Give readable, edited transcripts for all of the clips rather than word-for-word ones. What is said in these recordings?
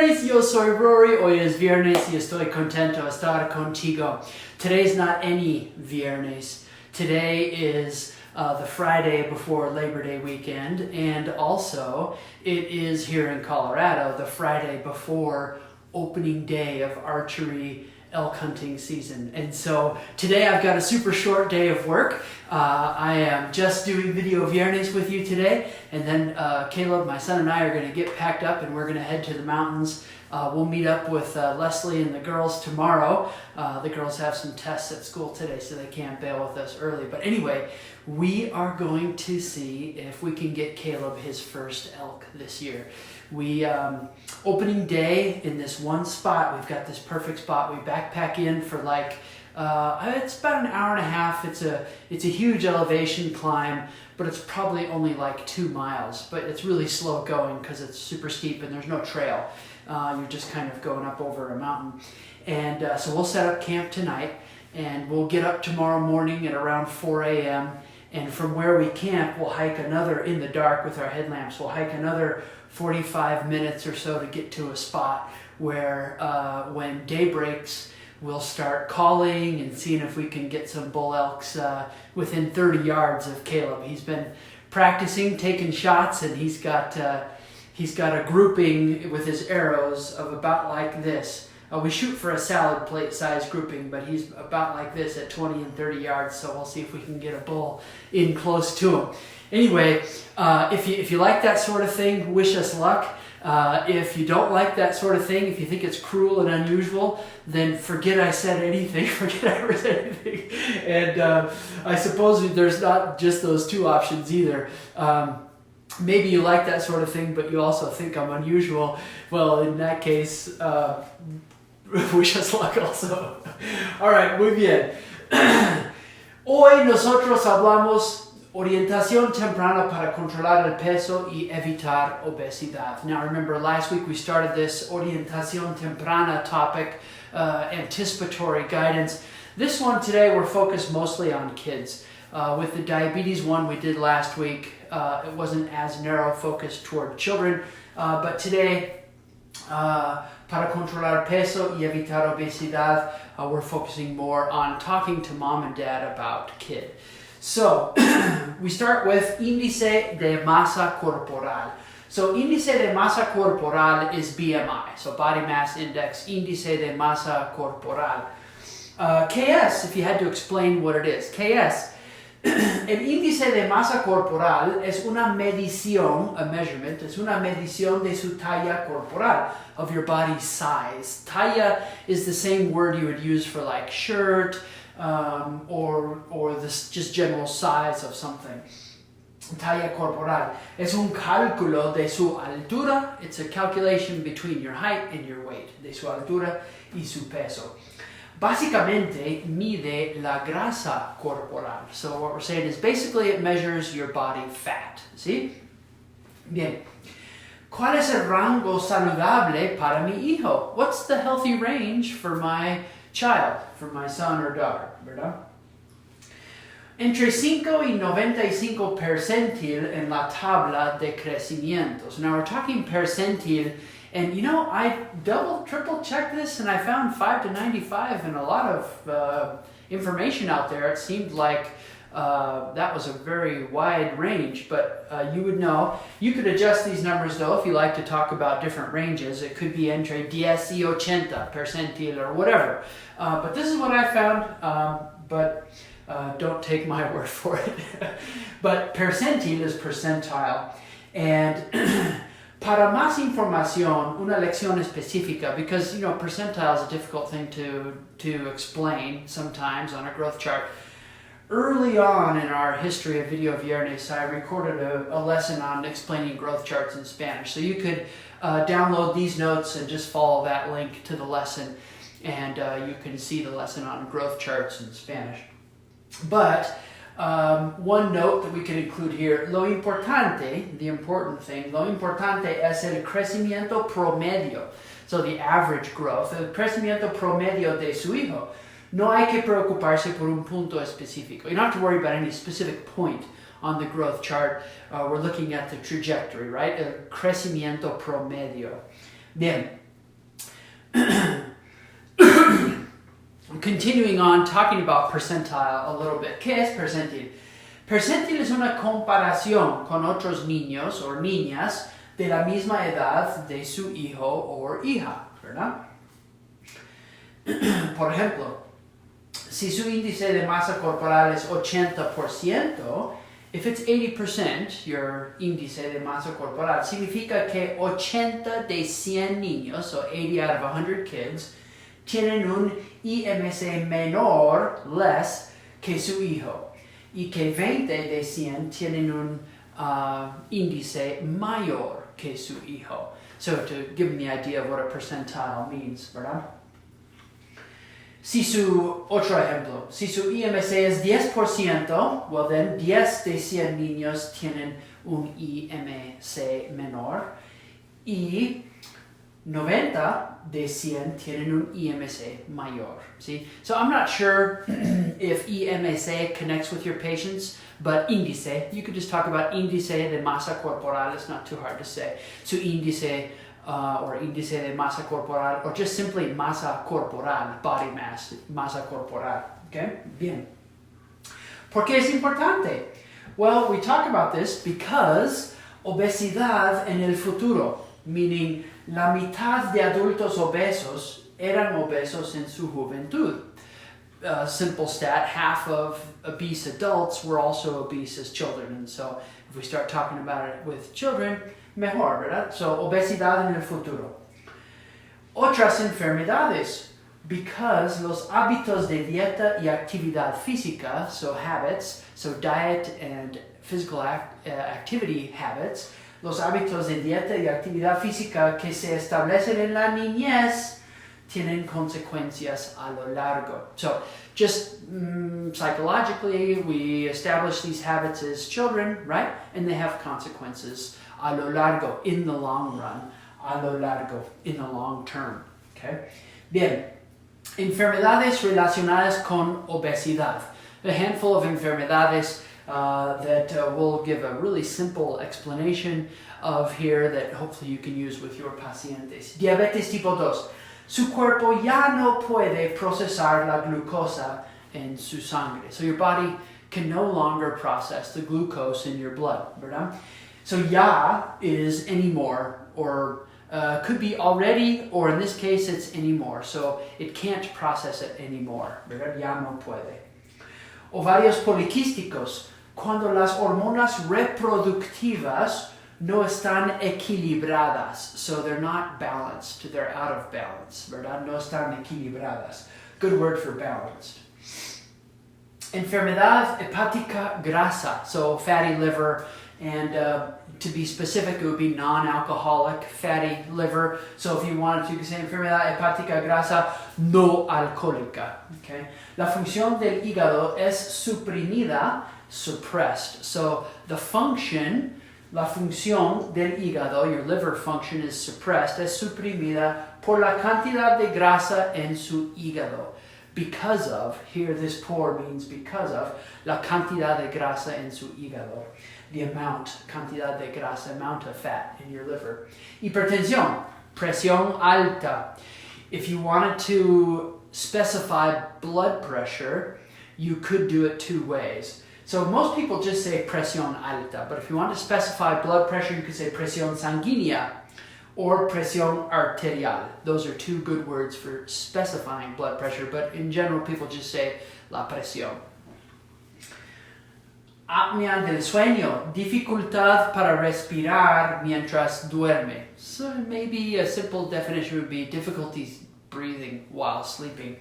viernes, yo soy Rory. Hoy es viernes y estoy contento de estar contigo. Today's not any viernes. Today is the Friday before Labor Day weekend, and also it is here in Colorado the Friday before opening day of archery elk hunting season. And so today I've got a super short day of work. I am just doing video viernes with you today, and then Caleb, my son, and I are going to get packed up and we're going to head to the mountains. We'll meet up with Leslie and the girls tomorrow. The girls have some tests at school today, so they can't bail with us early. But anyway, we are going to see if we can get Caleb his first elk this year. We, opening day in this one spot, we've got this perfect spot. We backpack in for like, it's about an hour and a half. It's a huge elevation climb, but it's probably only like 2 miles. But it's really slow going because it's super steep and there's no trail. You're just kind of going up over a mountain. And so we'll set up camp tonight, and we'll get up tomorrow morning at around 4 a.m. And from where we camp, we'll hike another, in the dark with our headlamps, we'll hike another 45 minutes or so to get to a spot where when day breaks, we'll start calling and seeing if we can get some bull elks within 30 yards of Caleb. He's been practicing, taking shots, and he's got a grouping with his arrows of about like this. We shoot for a salad plate size grouping, but he's about like this at 20 and 30 yards, so we'll see if we can get a bull in close to him. Anyway, if you like that sort of thing, wish us luck. If you don't like that sort of thing, if you think it's cruel and unusual, then forget I said anything, forget I ever said anything. And I suppose there's not just those two options either. Maybe you like that sort of thing, but you also think I'm unusual. Well, in that case, wish us luck also. All right, muy bien. Hoy nosotros hablamos orientación temprana para controlar el peso y evitar obesidad. Now remember, last week we started this orientación temprana topic, anticipatory guidance. This one today we're focused mostly on kids. With the diabetes one we did last week, it wasn't as narrow focused toward children, but today, para controlar peso y evitar obesidad, we're focusing more on talking to mom and dad about kid. So, we start with índice de masa corporal. So, índice de masa corporal is BMI, so body mass index, índice de masa corporal. KS, if you had to explain what it is, KS, el índice de masa corporal es una medición, a measurement, es una medición de su talla corporal, of your body size. Talla is the same word you would use for like shirt, or this just general size of something. Talla corporal es un cálculo de su altura. It's a calculation between your height and your weight, de su altura y su peso. Básicamente mide la grasa corporal. So what we're saying is basically it measures your body fat. ¿Sí? Bien. ¿Cuál es el rango saludable para mi hijo? What's the healthy range for my child, for my son or daughter, ¿verdad? Entre 5 y 95 percentil en la tabla de crecimiento. So now we're talking percentil, and you know, I triple checked this and I found 5 to 95 and a lot of information out there. It seemed like that was a very wide range, but you would know. You could adjust these numbers though if you like to talk about different ranges. It could be entre 10 y 80 percentil or whatever. But this is what I found, but don't take my word for it. But percentil is percentile. And para más información, una lección específica, because you know percentile is a difficult thing to explain sometimes on a growth chart. Early on in our history of Video Viernes, I recorded a lesson on explaining growth charts in Spanish. So you could download these notes and just follow that link to the lesson, and you can see the lesson on growth charts in Spanish. But one note that we can include here, lo importante, the important thing, lo importante es el crecimiento promedio. So the average growth, el crecimiento promedio de su hijo. No hay que preocuparse por un punto específico. You don't have to worry about any specific point on the growth chart. We're looking at the trajectory, right? El crecimiento promedio. Bien. Continuing on, talking about percentile a little bit. ¿Qué es percentil? Percentil es una comparación con otros niños o niñas de la misma edad de su hijo o hija, ¿verdad? Por ejemplo, si su índice de masa corporal es 80%, if it's 80%, your índice de masa corporal, significa que 80 de 100 niños, so 80 out of 100 kids, tienen un IMC menor, less, que su hijo. Y que 20 de 100 tienen un índice mayor que su hijo. So to give them the idea of what a percentile means, ¿verdad? Otro ejemplo, si su IMC es 10%, well then 10 de 100 niños tienen un IMC menor y 90 de 100 tienen un IMC mayor. See? So I'm not sure if IMC connects with your patients, but índice, you could just talk about índice de masa corporal, it's not too hard to say. Su índice or índice de masa corporal, or just simply masa corporal, body mass, masa corporal. Okay? Bien. ¿Por qué es importante? Well, we talk about this because obesidad en el futuro, meaning la mitad de adultos obesos eran obesos en su juventud. Simple stat, half of obese adults were also obese as children. And so if we start talking about it with children, mejor, ¿verdad? So, obesidad en el futuro. Otras enfermedades, because los hábitos de dieta y actividad física, so habits, so diet and physical activity habits, los hábitos de dieta y actividad física que se establecen en la niñez tienen consecuencias a lo largo. So, just psychologically, we establish these habits as children, right? And they have consequences a lo largo, in the long run, a lo largo, in the long term. Okay? Bien, enfermedades relacionadas con obesidad. A handful of enfermedades that we'll give a really simple explanation of here that hopefully you can use with your pacientes. Diabetes tipo 2. Su cuerpo ya no puede procesar la glucosa en su sangre. So your body can no longer process the glucose in your blood, ¿verdad? So ya is anymore, or could be already, or in this case it's anymore. So it can't process it anymore, ¿verdad? Ya no puede. Ovarios poliquísticos. Cuando las hormonas reproductivas no están equilibradas, so they're not balanced, they're out of balance, ¿verdad? No están equilibradas. Good word for balanced. Enfermedad hepática grasa, so fatty liver, and to be specific, it would be non-alcoholic fatty liver. So if you wanted to, you could say enfermedad hepática grasa no alcohólica. Okay? La función del hígado es suprimida, suppressed. So the function, la función del hígado, your liver function is suppressed, es suprimida por la cantidad de grasa en su hígado. Because of, here this por means because of, la cantidad de grasa en su hígado. The amount, cantidad de grasa, amount of fat in your liver. Hipertensión, presión alta. If you wanted to specify blood pressure, you could do it two ways. So most people just say presión alta, but if you want to specify blood pressure, you could say presión sanguínea or presión arterial. Those are two good words for specifying blood pressure, but in general, people just say la presión. Apnea del sueño, dificultad para respirar mientras duerme. So maybe a simple definition would be difficulties breathing while sleeping.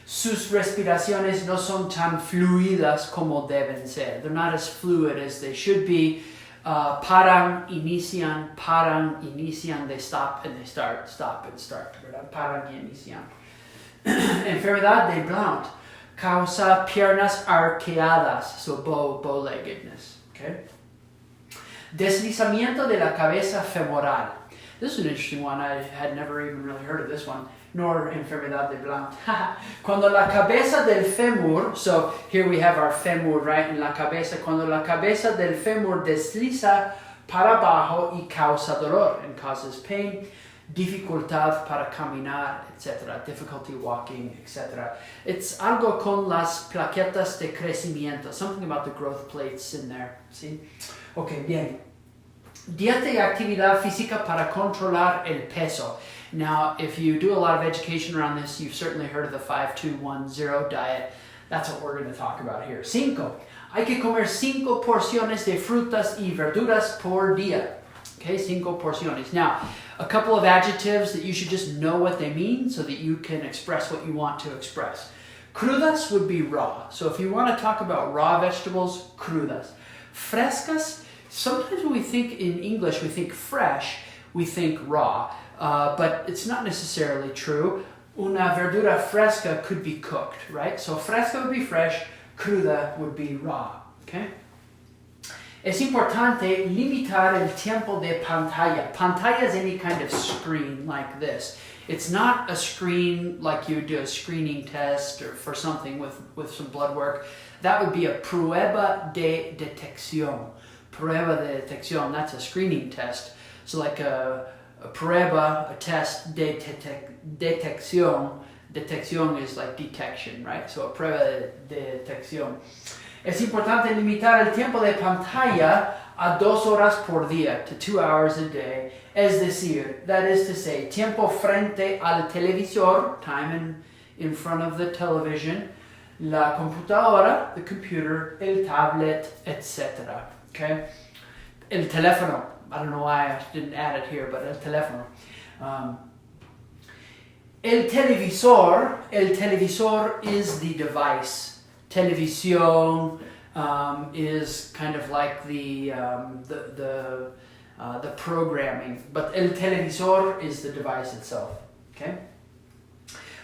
Sus respiraciones no son tan fluidas como deben ser. They're not as fluid as they should be. Paran, inician, they stop and they start, stop and start. ¿Verdad? Paran y inician. Enfermedad de Blount. Causa piernas arqueadas, so bow-leggedness. Okay? Deslizamiento de la cabeza femoral. This is an interesting one. I had never even really heard of this one, nor enfermedad de Blount. Cuando la cabeza del fémur, so here we have our fémur, right, en la cabeza. Cuando la cabeza del fémur desliza para abajo y causa dolor and causes pain. dificultad para caminar, etc., difficulty walking, etc. It's algo con las plaquetas de crecimiento, something about the growth plates in there, see? Okay, bien. Dieta y actividad física para controlar el peso. Now, if you do a lot of education around this, you've certainly heard of the 5-2-1-0 diet. That's what we're going to talk about here. 5. Hay que comer 5 porciones de frutas y verduras por día. Okay, 5 porciones. Now, a couple of adjectives that you should just know what they mean so that you can express what you want to express. Crudas would be raw. So if you want to talk about raw vegetables, crudas. Frescas, sometimes when we think in English, we think fresh, we think raw. But it's not necessarily true. Una verdura fresca could be cooked, right? So fresca would be fresh, cruda would be raw, okay? Es importante limitar el tiempo de pantalla. Pantalla is any kind of screen like this. It's not a screen like you would do a screening test or for something with some blood work. That would be a prueba de detección. Prueba de detección, that's a screening test. So like a prueba, a test de detección. Detección is like detection, right? So a prueba de detección. Es importante limitar el tiempo de pantalla a 2 horas por día, to 2 hours a day. Es decir, that is to say, tiempo frente al televisor, time in front of the television, la computadora, the computer, el tablet, etc. Okay? El teléfono. I don't know why I didn't add it here, but el teléfono. El televisor is the device. Televisión is kind of like the programming, but el televisor is the device itself. Okay?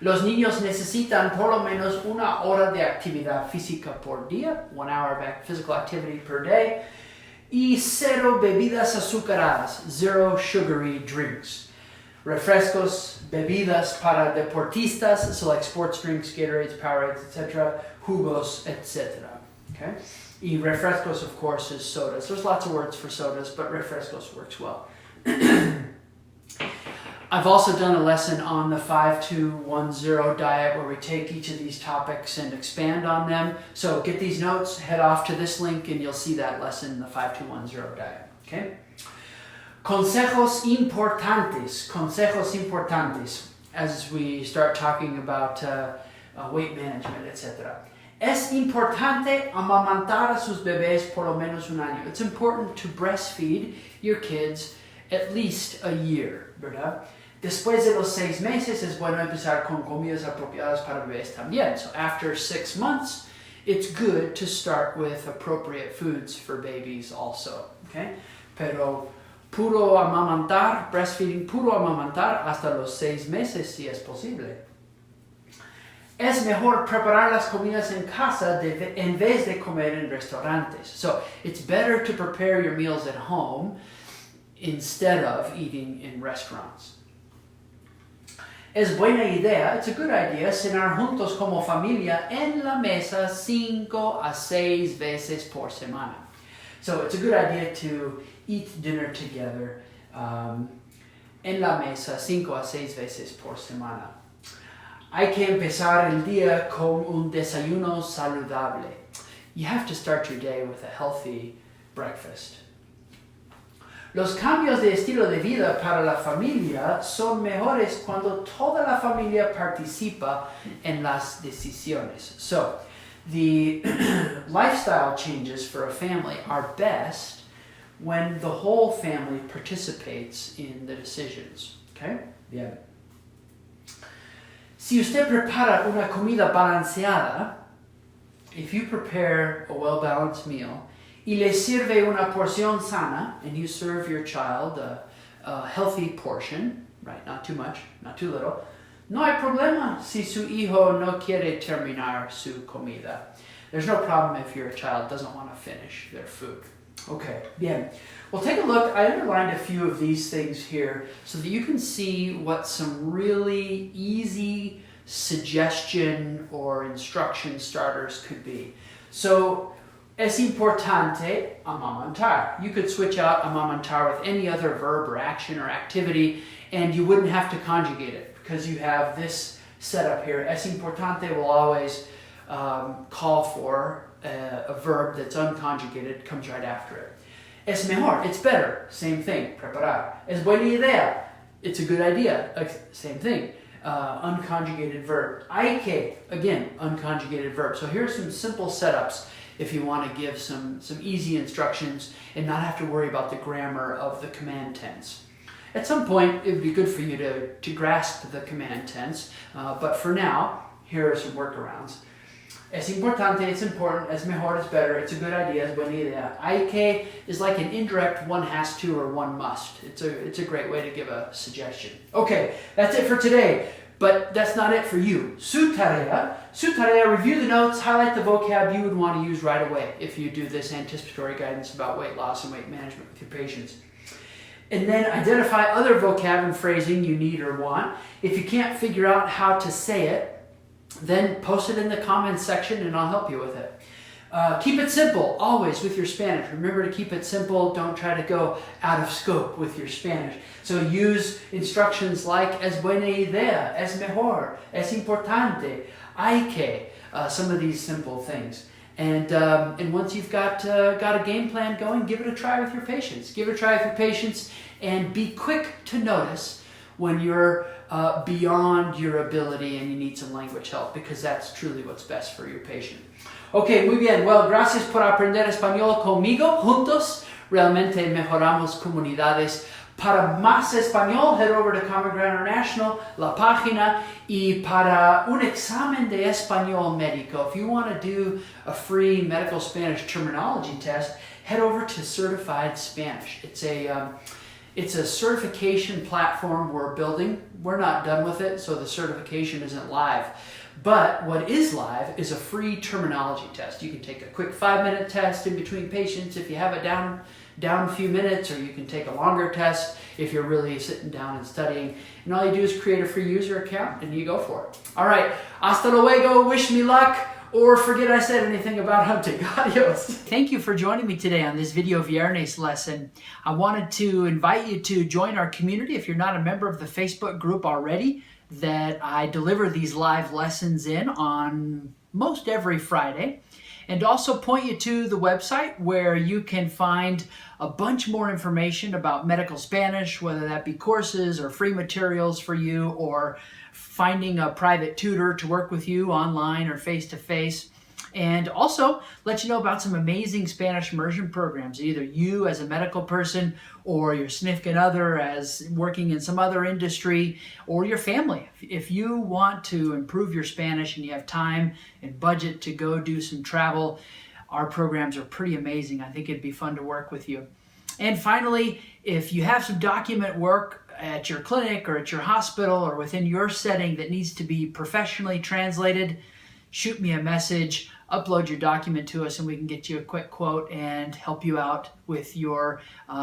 Los niños necesitan por lo menos 1 hora de actividad física por día, 1 hour of physical activity per day, y 0 bebidas azucaradas, 0 sugary drinks. Refrescos, bebidas para deportistas, so like sports drinks, Gatorades, Powerades, etc., jugos, etc. Okay? Y refrescos, of course, is sodas. There's lots of words for sodas, but refrescos works well. I've also done a lesson on the 5-2-1-0 diet where we take each of these topics and expand on them. So get these notes, head off to this link, and you'll see that lesson, the 5-2-1-0 diet. Okay? Consejos importantes, as we start talking about weight management, etc. Es importante amamantar a sus bebés por lo menos 1 año. It's important to breastfeed your kids at least a year, ¿verdad? Después de los 6 meses es bueno empezar con comidas apropiadas para bebés también. So after 6 months, it's good to start with appropriate foods for babies also, okay? Pero puro amamantar, breastfeeding, puro amamantar hasta los 6 meses si es posible. Es mejor preparar las comidas en casa en vez de comer en restaurantes. So it's better to prepare your meals at home instead of eating in restaurants. Es buena idea, it's a good idea, cenar juntos como familia en la mesa 5 a 6 veces por semana. So it's a good idea to eat dinner together en la mesa 5 a 6 veces por semana. Hay que empezar el día con un desayuno saludable. You have to start your day with a healthy breakfast. Los cambios de estilo de vida para la familia son mejores cuando toda la familia participa en las decisiones. So, the lifestyle changes for a family are best when the whole family participates in the decisions. Okay? Bien. Si usted prepara una comida balanceada, if you prepare a well-balanced meal, y le sirve una porción sana, and you serve your child a healthy portion, right? Not too much, not too little, no hay problema si su hijo no quiere terminar su comida. There's no problem if your child doesn't want to finish their food. Okay, bien. Well, take a look. I underlined a few of these things here so that you can see what some really easy suggestion or instruction starters could be. So, Es importante amamantar. You could switch out amamantar with any other verb or action or activity, and you wouldn't have to conjugate it because you have this setup here. Es importante will always call for a verb that's unconjugated, comes right after it. Es mejor, it's better, same thing, preparar. Es buena idea, it's a good idea, same thing, unconjugated verb. Hay que, again, unconjugated verb. So here's some simple setups if you want to give some easy instructions and not have to worry about the grammar of the command tense. At some point, it would be good for you to grasp the command tense, but for now, here are some workarounds. Es importante, it's important. Es mejor, it's better. It's a good idea. Es buena idea. Hay que is like an indirect one has to or one must. It's a great way to give a suggestion. Okay, that's it for today. But that's not it for you. Su tarea, review the notes, highlight the vocab you would want to use right away if you do this anticipatory guidance about weight loss and weight management with your patients. And then identify other vocab and phrasing you need or want. If you can't figure out how to say it, then post it in the comments section and I'll help you with it. Keep it simple, always, with your Spanish. Remember to keep it simple. Don't try to go out of scope with your Spanish. So use instructions like es buena idea, es mejor, es importante, hay que, some of these simple things. And once you've got a game plan going, give it a try with your patients. Give it a try with your patients and be quick to notice when you're beyond your ability and you need some language help, because that's truly what's best for your patient. Ok, muy bien. Well, gracias por aprender español conmigo. Juntos realmente mejoramos comunidades. Para más español, head over to Common Ground International, la página, y para un examen de español médico, if you want to do a free medical Spanish terminology test, head over to Certified Spanish. It's a certification platform we're building. We're not done with it, so the certification isn't live. But what is live is a free terminology test. You can take a quick 5-minute test in between patients if you have it down a few minutes, or you can take a longer test if you're really sitting down and studying. And all you do is create a free user account and you go for it. All right, hasta luego, wish me luck, or forget I said anything about hunting. Adios. Thank you for joining me today on this Video Viernes lesson. I wanted to invite you to join our community if you're not a member of the Facebook group already, that I deliver these live lessons in on most every Friday. And also point you to the website where you can find a bunch more information about medical Spanish, whether that be courses or free materials for you, or finding a private tutor to work with you online or face-to-face. And also let you know about some amazing Spanish immersion programs, either you as a medical person or your significant other as working in some other industry, or your family. If you want to improve your Spanish and you have time and budget to go do some travel, our programs are pretty amazing. I think it'd be fun to work with you. And finally, if you have some document work at your clinic or at your hospital or within your setting that needs to be professionally translated, shoot me a message, upload your document to us, and we can get you a quick quote and help you out with your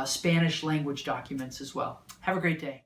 Spanish language documents as well. Have a great day.